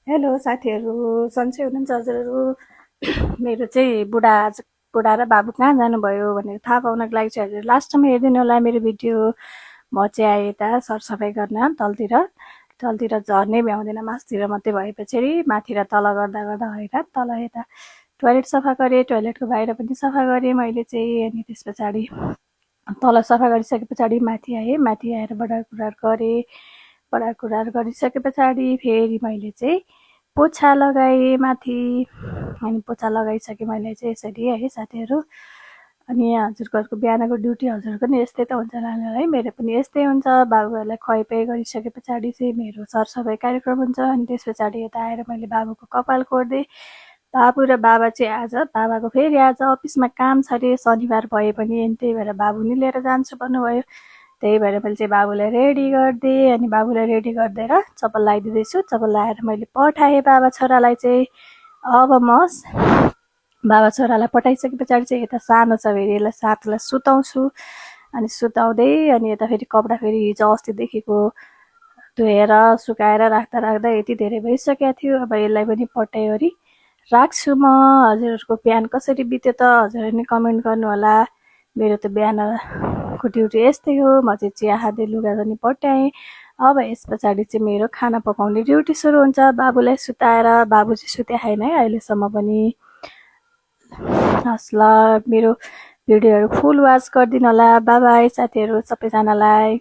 Hello साथीहरू, सन्चै हुनुहुन्छ हजुरहरू? मेरो चाहिँ बुढा र बाबु कहाँ जानुभयो भनेर थाहा पाउनको लागि चाहिँ हजुर लास्टसम्म हेरिदिनु होला मेरो भिडियो। म चाहिँ आएँ यता सरसफाइ गर्न तलतिर झर्ने भ्याउँदैन, मासतिर मात्रै भएपछि माथि र तल गर्दा गर्दा हैरान। तल यता टोयलेट सफा गरेँ, टोयलेटको बाहिर पनि सफा गरेँ मैले चाहिँ। अनि त्यस पछाडि तल सफा गरिसके पछाडि माथि आएँ। माथि आएर बडारकुरार गरेँ। बडारकुरार गरिसके पछाडि फेरि मैले चाहिँ पोछा लगाएँ माथि। अनि पोछा लगाइसकेँ मैले चाहिँ यसरी है साथीहरू। अनि हजुरहरूको बिहानको ड्युटी हजुरको नि यस्तै त हुन्छ नानीलाई, है मेरो पनि यस्तै हुन्छ। बाबुहरूलाई खुवाइपियाइ गरिसके पछाडि चाहिँ मेरो सरसफाइ कार्यक्रम हुन्छ। अनि त्यस पछाडि यता आएर मैले बाबुको कपाल कोर्दै। बाबु र बाबा चाहिँ बाबाको फेरि आज अफिसमा काम छ अरे, शनिबार भए पनि। अनि त्यही भएर बाबु नि लिएर जान्छु भन्नुभयो। त्यही भएर मैले चाहिँ बाबुलाई रेडी गरिदिएँ। अनि बाबुलाई रेडी गरिदिएर चप्पल लगाइदिँदैछु। चप्पल लगाएर मैले पठाएँ बाबा छोरालाई चाहिँ। अब म बाबा छोरालाई पठाइसके पछाडि चाहिँ यता सानो छ फेरि, यसलाई साथलाई सुताउँछु। अनि सुताउँदै अनि यता फेरि कपडा फेरि हिजो अस्तिदेखिको धोएर सुकाएर राख्दा राख्दा यति धेरै भइसकेको थियो। अब यसलाई पनि पट्याइवरी राख्छु म। हजुरहरूको बिहान कसरी बित्यो त हजुरहरूले नि कमेन्ट गर्नु होला। मेरो त बिहानको ड्युटी यस्तै हो। म चाहिँ चिया खाँदै लुगा पनि पट्याएँ। अब यस पछाडि चाहिँ मेरो खाना पकाउने ड्युटी सुरु हुन्छ। बाबुलाई सुताएर, बाबु चाहिँ सुते छैन है अहिलेसम्म पनि। हस् ल, मेरो भिडियोहरू फुल वाच गरिदिनु होला। बाई बाई साथीहरू सबैजनालाई।